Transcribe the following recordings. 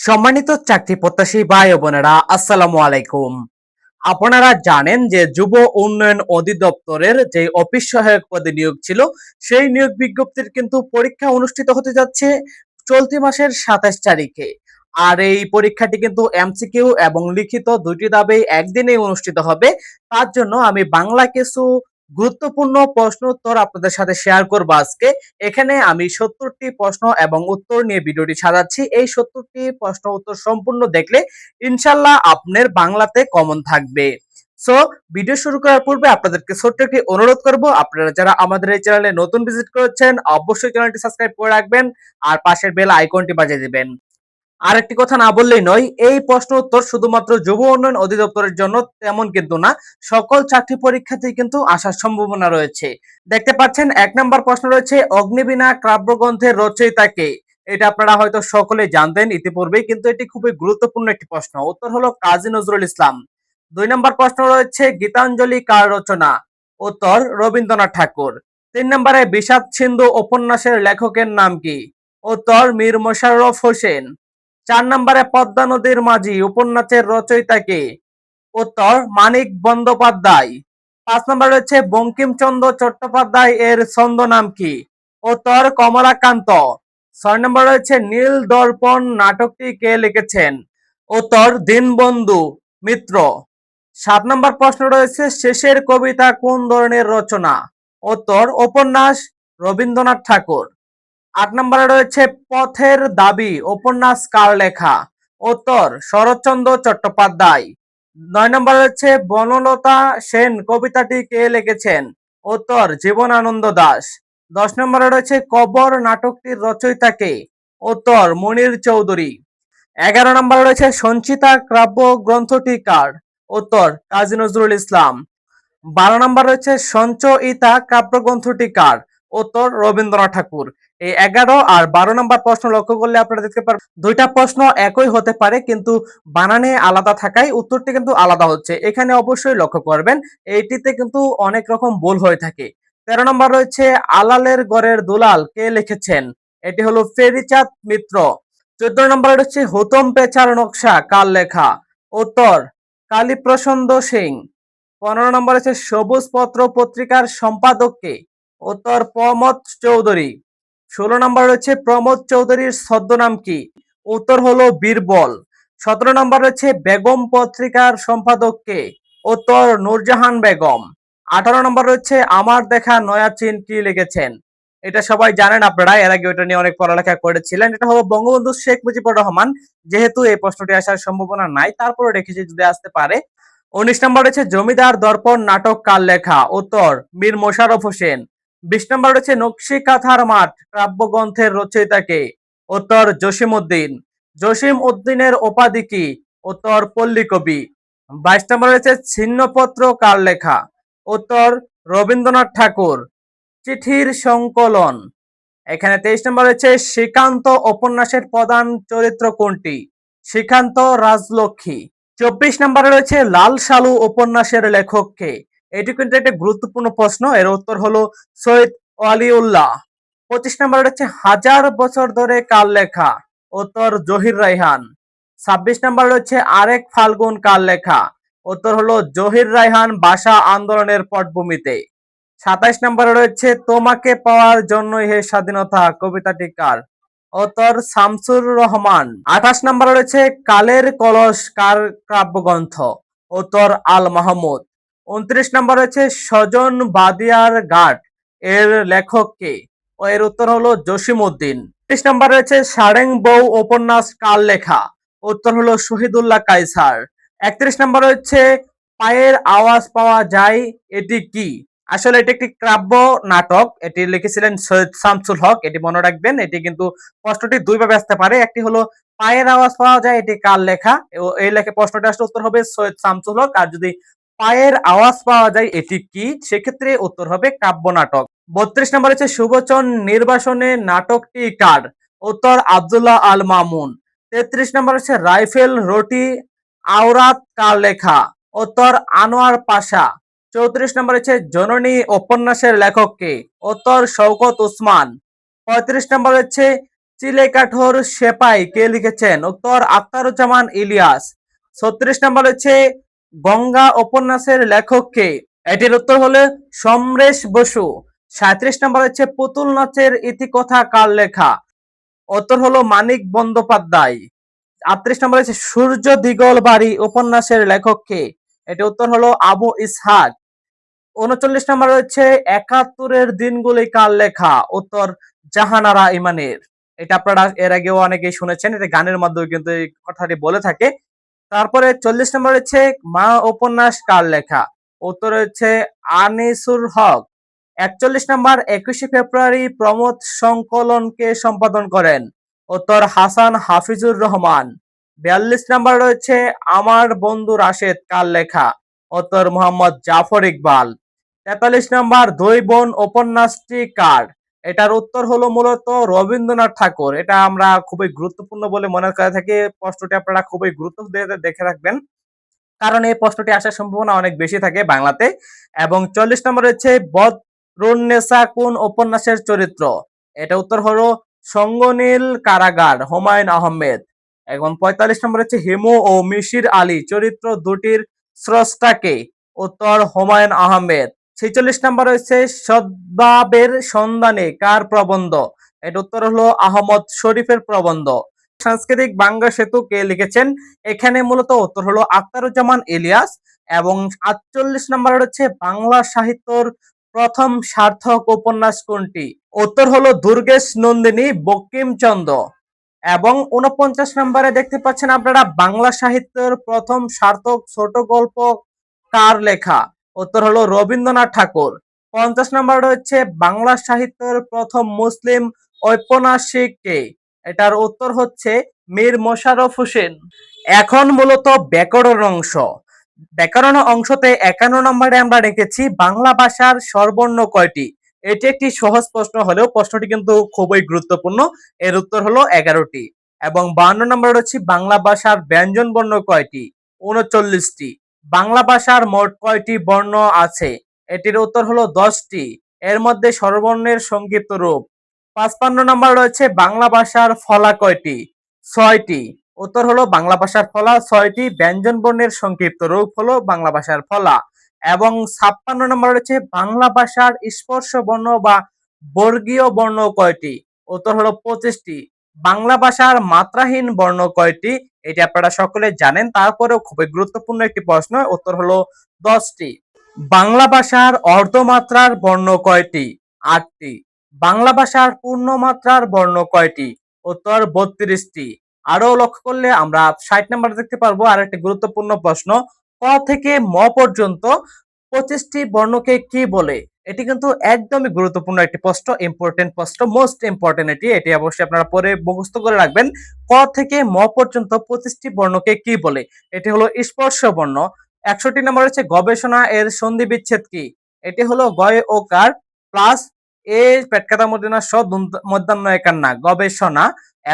সম্মানিত চাকরি প্রত্যাশী ভাই ও বোনেরা, আসসালামু আলাইকুম। আপনারা জানেন যে যুব উন্নয়ন অধিদপ্তরের যে অফিস সহায়ক পদে নিয়োগ ছিল, সেই নিয়োগ বিজ্ঞপ্তির কিন্তু পরীক্ষা অনুষ্ঠিত হতে যাচ্ছে চলতি মাসের ২৭ তারিখে। আর এই পরীক্ষাটি কিন্তু এমসিকিউ এবং লিখিত দুটি ধাপেই একদিনেই অনুষ্ঠিত হবে। তার জন্য আমি বাংলা কিছু গুরুত্বপূর্ণ প্রশ্ন উত্তর আপনাদের সাথে শেয়ার করব আজকে। এখানে আমি ৭০টি প্রশ্ন এবং উত্তর নিয়ে ভিডিওটি সাজাচ্ছি। এই ৭০টি প্রশ্ন উত্তর সম্পূর্ণ দেখলে ইনশাল্লাহ আপনার বাংলাতে কমন থাকবে। সো ভিডিও শুরু করার পূর্বে আপনাদেরকে ছোট্ট একটি অনুরোধ করব, আপনারা যারা আমাদের এই চ্যানেলে নতুন ভিজিট করেছেন অবশ্যই চ্যানেলটি সাবস্ক্রাইব করে রাখবেন আর পাশের বেল আইকনটি বাজিয়ে দিবেন। আরেকটি কথা না বললেই নয়, এই প্রশ্ন উত্তর শুধুমাত্র যুব উন্নয়ন অধিদপ্তরের জন্য তেমন কিন্তু না, সকল চাকরি পরীক্ষাতেই কিন্তু আসার সম্ভাবনা রয়েছে। দেখতে পাচ্ছেন ১ নম্বর প্রশ্ন রয়েছে, অগ্নিবীণা কাব্যগ্রন্থের রচয়িতা কে? এটা আপনারা হয়তো সকলে জানতেন ইতিপূর্বেই, কিন্তু এটি খুবই গুরুত্বপূর্ণ একটি প্রশ্ন। উত্তর হলো কাজী নজরুল ইসলাম। ২ নম্বর প্রশ্ন রয়েছে, গীতাঞ্জলি কার রচনা? উত্তর রবীন্দ্রনাথ ঠাকুর। ৩ নম্বরে, বিষাদ সিন্ধু উপন্যাসের লেখকের নাম কি? উত্তর মীর মশাররফ হোসেন। ৪ নম্বরে, পদ্মা নদীর মাঝি উপন্যাসের রচয়িতা কে? উত্তর মানিক বন্দ্যোপাধ্যায়। ৫ নম্বরে রয়েছে, বঙ্কিমচন্দ্র চট্টোপাধ্যায় এর ছন্দ নাম কি? উত্তর কমলাকান্ত। ৬ নম্বরে রয়েছে, নীল দর্পণ নাটকটি কে লিখেছেন? উত্তর দীনবন্ধু মিত্র। ৭ নম্বর প্রশ্ন রয়েছে, শেষের কবিতা কোন ধরনের রচনা? উত্তর উপন্যাস, রবীন্দ্রনাথ ঠাকুর। ৮ নম্বরে রয়েছে, পথের দাবি উপন্যাস কার লেখা? উত্তর শরৎচন্দ্র চট্টোপাধ্যায়। ৯ নম্বরে রয়েছে, বনলতা সেন কবিতাটি কে লিখেছেন? উত্তর জীবনানন্দ দাশ। ১০ নম্বরে রয়েছে, কবর নাটকটির রচয়িতা কে? উত্তর মুনীর চৌধুরী। ১১ নম্বরে রয়েছে, সঞ্চিতা কাব্য গ্রন্থটি কার? উত্তর কাজী নজরুল ইসলাম। ১২ নম্বর রয়েছে, সঞ্চয়িতা কাব্যগ্রন্থটি কার? উত্তর রবীন্দ্রনাথ ঠাকুর। এই ১১ আর ১২ নম্বর প্রশ্ন লক্ষ্য করলে আপনারা দেখতে পারবেন দুইটা প্রশ্ন একই হতে পারে, কিন্তু বানানে আলাদা থাকায় উত্তরটি কিন্তু আলাদা হচ্ছে। এখানে অবশ্যই লক্ষ্য করবেন, এইটিতে কিন্তু অনেক রকম ভুল হয়ে থাকে। ১৩ নম্বর রয়েছে, আলালের গড়ের দুলাল কে লিখেছেন? এটি হলো ফেরিচাঁদ মিত্র। ১৪ নম্বরে রয়েছে, হুতম পেঁচার নকশা কার লেখা? উত্তর কালীপ্রসন্ন সিং। ১৫ নম্বর হচ্ছে, সবুজ পত্র পত্রিকার সম্পাদক কে? উত্তর প্রমথ চৌধুরী। ১৬ নম্বর রয়েছে, প্রমথ চৌধুরীর ছদ্মনাম কি? উত্তর হলো বীরবল। ১৭ নম্বর রয়েছে, বেগম পত্রিকার সম্পাদক কে? উত্তর নূরজাহান বেগম। ১৮ নম্বর রয়েছে, আমার দেখা নয়া চীন কি লিখেছেন? এটা সবাই জানেন, আপনারা এর আগে ওটা নিয়ে অনেক পড়ালেখা করেছিলেন। এটা হলো বঙ্গবন্ধু শেখ মুজিবুর রহমান। যেহেতু এই প্রশ্নটি আসার সম্ভাবনা নাই, তারপরে রেখেছি যদি আসতে পারে। ১৯ নম্বর রয়েছে, জমিদার দর্পণ নাটক কার লেখা? উত্তর মীর মশাররফ হোসেন। ২০ নম্বর রয়েছে, নকশি কাঁথার মাঠ কাব্যগ্রন্থের রচয়িতা কে? উত্তর জসিম উদ্দিন। জসিম উদ্দিনের উপাধি কি? উত্তর পল্লী কবি। ২২ নম্বর রয়েছে, ছিন্নপত্র কার লেখা? উত্তর রবীন্দ্রনাথ ঠাকুর। চিঠির সংকলন। এখানে ২৩ নম্বর রয়েছে, শ্রীকান্ত উপন্যাসের প্রধান চরিত্র কোনটি? শ্রীকান্ত রাজলক্ষ্মী। ২৪ নম্বরে রয়েছে, লাল সালু উপন্যাসের লেখক কে? এটি কিন্তু একটা গুরুত্বপূর্ণ প্রশ্ন, এর উত্তর হলো সৈয়দ ওয়ালিউল্লাহ। ২৫ নম্বরে রয়েছে, হাজার বছর ধরে কার লেখা? উত্তর জহির রায়হান। ২৬ নম্বরে রয়েছে, আরেক ফাল্গুন কার লেখা? উত্তর হলো জহির রায়হান ভাষা আন্দোলনের পটভূমিতে। ২৭ নম্বরে রয়েছে, তোমাকে পাওয়ার জন্যই হে স্বাধীনতা কবিতাটি কার? উত্তর শামসুর রহমান। ২৮ নম্বরে রয়েছে, কালের কলস কার কাব্যগ্রন্থ? উত্তর আল মাহমুদ। ২৯ নম্বর রয়েছে, সজন বাদিয়ার ঘাট এর লেখক কে? ও এর উত্তর হলো জসিম উদ্দিন। ৩০ নম্বর রয়েছে, সারেং বউ উপন্যাস কার লেখা? উত্তর হলো শহীদুল্লাহ কায়সার। ৩১ নম্বর রয়েছে, পায়ের আওয়াজ পাওয়া যায় এটি কি? আসলে এটি একটি কাব্য নাটক, এটি লিখেছিলেন সৈয়দ শামসুল হক। এটি মনে রাখবেন, এটি কিন্তু প্রশ্নটি দুই ভাবে আসতে পারে। একটি হলো পায়ের আওয়াজ পাওয়া যায় এটি কার লেখা? এই লেখে প্রশ্নটি আসলে উত্তর হবে সৈয়দ শামসুল হক। আর যদি পায়ের আওয়াজ পাওয়া যায় এটি কি, সেক্ষেত্রে উত্তর হবে কাব্য নাটক। ৩২ নম্বর হচ্ছে, সুবচন নির্বাসনে নাটকটি কার? উত্তর আব্দুল্লাহ আল মামুন। ৩৩ নম্বর হচ্ছে, রাইফেল রোটি আওরাত কার লেখা? উত্তর আনোয়ার পাশা। ৩৪ নম্বর হচ্ছে, জননী উপন্যাসের লেখক কে? উত্তর শওকত উসমান। ৩৫ নম্বর হচ্ছে, চিলেকাঠোর সেপাই কে লিখেছেন? উত্তর আখতারুজ্জামান ইলিয়াস। 36 নম্বর হচ্ছে গঙ্গা উপন্যাসের লেখক কে? এটির উত্তর হলো সমরেশ বসু। 37 নম্বর হচ্ছে পুতুল নাচের ইতিকথা কার লেখা? উত্তর হলো মানিক বন্দ্যোপাধ্যায়। 38 নম্বর হচ্ছে সূর্য দিগল বাড়ি উপন্যাসের লেখক কে? এটি উত্তর হলো আবু ইসহাক। 39 নম্বর হচ্ছে একাত্তরের দিনগুলি কার লেখা? উত্তর জাহানারা ইমানের। এটা আপনারা এর আগেও অনেকেই শুনেছেন, এটা গানের মাধ্যমে কিন্তু এই কথাটি বলে থাকে। তারপরে 40 নম্বর হচ্ছে মা উপন্যাস কার লেখা? উত্তর হচ্ছে আনিসুর হক। 41 নম্বর 21শে ফেব্রুয়ারি প্রমোদ সংকলনকে সম্পাদন করেন? উত্তর হাসান হাফিজুর রহমান। 42 নম্বর রয়েছে আমার বন্ধু রাশেদ কার লেখা? উত্তর মোহাম্মদ জাফর ইকবাল। 43 নম্বর দুই বোন উপন্যাসটি কার? এটার উত্তর হলো মূলত রবীন্দ্রনাথ ঠাকুর। এটা আমরা খুবই গুরুত্বপূর্ণ বলে মনে করে থাকি। প্রশ্নটি আপনারা খুবই গুরুত্ব দিয়ে দেখে রাখবেন, কারণ এই প্রশ্নটি আসার সম্ভাবনা অনেক বেশি থাকে বাংলাতে। এবং 40 নম্বর হচ্ছে বদরুন্নেসা কোন উপন্যাসের চরিত্র? এটা উত্তর হলো সঙ্গনীল কারাগার, হুমায়ুন আহমেদ। এবং 45 নম্বর হচ্ছে হিমু ও মিশির আলী চরিত্র দুটির স্রষ্টা কে? উত্তর হুমায়ুন আহমেদ। 46 নম্বর হচ্ছে সদ্ভাবের সন্ধানে কার প্রবন্ধ? এটা উত্তর হলো আহমদ শরীফের প্রবন্ধ। সাংস্কৃতিক বাংলা সেতু কে লিখেছেন? এখানে মূলত উত্তর হলো আখতারুজ্জামান ইলিয়াস। এবং 48 নম্বর হচ্ছে বাংলা সাহিত্যর প্রথম সার্থক উপন্যাস কোনটি? উত্তর হলো দুর্গেশ নন্দিনী বঙ্কিমচন্দ্র। এবং 49 নম্বরে দেখতে পাচ্ছেন আপনারা বাংলা সাহিত্যের প্রথম সার্থক ছোট গল্প কার লেখা? উত্তর হলো রবীন্দ্রনাথ ঠাকুর। 50 নম্বর হচ্ছে বাংলা সাহিত্যের প্রথম মুসলিম ঔপন্যাসিক কে? এটার উত্তর হচ্ছে মীর মোশাররফ হোসেন। এখন মূলত ব্যাকরণ অংশ। ব্যাকরণ অংশতে 51 নম্বরে আমরা রেখেছি বাংলা ভাষার স্বরবর্ণ কয়টি? এটি একটি সহজ প্রশ্ন হলেও প্রশ্নটি কিন্তু খুবই গুরুত্বপূর্ণ। এর উত্তর হলো 11টি। এবং 52 নম্বর হচ্ছে বাংলা ভাষার ব্যঞ্জন বর্ণ কয়টি? 39টি। বাংলা ভাষার মোট কয়টি বর্ণ আছে? এটির উত্তর হলো 10টি। এর মধ্যে স্বরবর্ণের সংক্ষিপ্ত রূপ। 55 নম্বর রয়েছে বাংলা ভাষার ফলা কয়টি? 6টি। উত্তর হলো বাংলা ভাষার ফলা 6টি। ব্যঞ্জন বর্ণের সংক্ষিপ্ত রূপ হলো বাংলা ভাষার ফলা। এবং 56 নম্বর রয়েছে বাংলা ভাষার স্পর্শ বর্ণ বা বর্গীয় বর্ণ কয়টি? উত্তর হলো 25টি। বাংলা ভাষার মাত্রাহীন বর্ণ কয়টি? এটি আপনারা সকলে জানেন, তারপরেও খুবই গুরুত্বপূর্ণ একটি প্রশ্ন। উত্তর হলো 10টি। বাংলা ভাষার অর্ধমাত্রার বর্ণ কয়টি? 8টি। বাংলা ভাষার পূর্ণমাত্রার বর্ণ কয়টি? উত্তর 32টি। আরো লক্ষ্য করলে আমরা 60 নম্বর দেখতে পারবো আর একটি গুরুত্বপূর্ণ প্রশ্ন, ক থেকে ম পর্যন্ত 25টি বর্ণকে কি বলে? এটি কিন্তু একদমই গুরুত্বপূর্ণ একটি প্রশ্ন, ইম্পর্টেন্ট প্রশ্ন, মোস্ট ইম্পর্টেন্ট। এটি অবশ্যই আপনারা পরে মুখস্থ করে রাখবেন। ক থেকে ম পর্যন্ত 25টি বর্ণকে কি বলে? এটি হলো স্পর্শ বর্ণ। 61 নম্বর হচ্ছে গবেষণা এর সন্ধি বিচ্ছেদ কি? এটি হলো গয় ওকার প্লাস এ পেটকাটা মধ্যনা স মধ্যাহ্ন একার না, গবেষণা।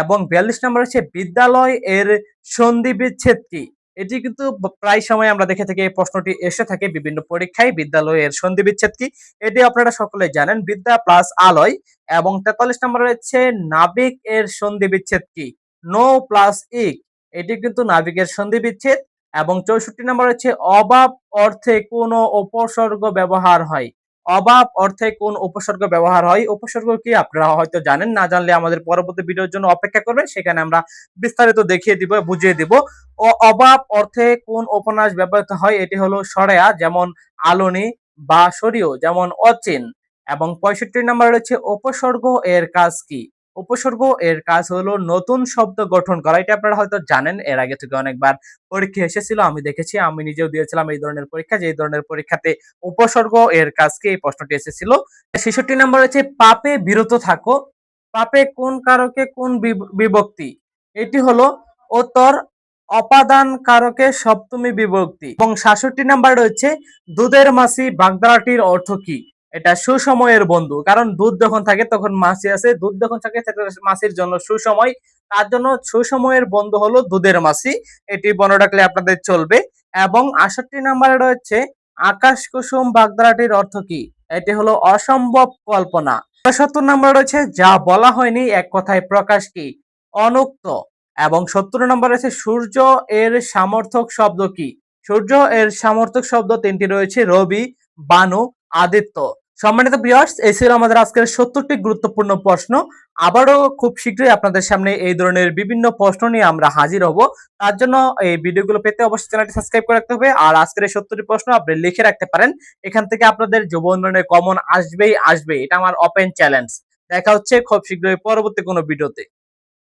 এবং 42 নম্বর হচ্ছে বিদ্যালয় এর সন্ধি বিচ্ছেদ কি? এটি কিন্তু প্রায় সময় আমরা দেখে থাকি, এই প্রশ্নটি এসে থাকে বিভিন্ন পরীক্ষায়, বিদ্যালয়ের সন্ধি বিচ্ছেদ কি? এটি আপনারা সকলে জানেন, বিদ্যা প্লাস আলয়। এবং 43 নম্বর হচ্ছে নাবিক এর সন্ধি বিচ্ছেদ কি? নো প্লাস ইক। এটি কিন্তু নাবিকের সন্ধি বিচ্ছেদ। এবং 64 নম্বর হচ্ছে অভাব অর্থে কোন উপসর্গ ব্যবহার হয়? অভাব অর্থে কোন উপসর্গ ব্যবহার হয়? উপসর্গ কি আপনারা হয়তো জানেন, না জানলে আমাদের পরবর্তী ভিডিওর জন্য অপেক্ষা করবেন, সেখানে আমরা বিস্তারিত দেখিয়ে দিব, বুঝিয়ে দিব। ও অভাব অর্থে কোন উপন্যাস ব্যবহৃত হয়? এটি হলো সরেয়া, যেমন আলোনি, বা সরিও, যেমন অচিন। এবং 65 নম্বর রয়েছে উপসর্গ এর কাজ কি? উপসর্গ এর কাজ হলো নতুন শব্দ গঠন করা। এটা আপনারা হয়তো জানেন, এর আগে থেকে অনেকবার পরীক্ষা এসেছিল, আমি দেখেছি, আমি নিজেও দিয়েছিলাম এই ধরনের পরীক্ষা, যে এই ধরনের পরীক্ষাতে উপসর্গ এর কাজ কি এই প্রশ্নটি এসেছিল। 66 নম্বর হচ্ছে পাপে বিরত থাকো। পাপে কোন কারকে কোন বিভক্তি? এটি হলো উত্তর অপাদান কারকে সপ্তমী বিভক্তি। এবং 67 নাম্বার রয়েছে দুধের মাছি বাগধারাটির অর্থ কি? এটা সুসময়ের বন্ধু, কারণ দুধ যখন থাকে তখন মাছি আছে, দুধ যখন থাকে মাছির জন্য সুসময়, তার জন্য সুসময়ের বন্ধু হলো দুধের মাছি। এটি মনে রাখলে আপনাদের চলবে। এবং 68 নাম্বারে রয়েছে আকাশ কুসুম বাগধারাটির অর্থ কি? এটি হলো অসম্ভব কল্পনা। ৭০ নম্বর রয়েছে যা বলা হয়নি এক কথায় প্রকাশ কি? অনুক্ত। এবং ৭০ নম্বর রয়েছে সূর্য এর সামর্থক শব্দ কি? সূর্য এর সামর্থক শব্দ তিনটি রয়েছে রবি, বানু, আদিত্য। সম্মানিত ভিউয়ার্স, এই ছিল আমাদের আজকের ৭০টি গুরুত্বপূর্ণ প্রশ্ন। আবারও খুব শীঘ্রই আপনাদের সামনে এই ধরনের বিভিন্ন প্রশ্ন নিয়ে আমরা হাজির হব। তার জন্য এই ভিডিওগুলো পেতে অবশ্যই চ্যানেলটি সাবস্ক্রাইব করে রাখতে হবে। আর আজকের এই ৭০টি প্রশ্ন আপনি লিখে রাখতে পারেন। এখান থেকে আপনাদের যুব উন্নয়নে কমন আসবেই আসবে। এটা আমার ওপেন চ্যালেঞ্জ। দেখা হচ্ছে খুব শীঘ্রই পরবর্তী কোনো ভিডিওতে।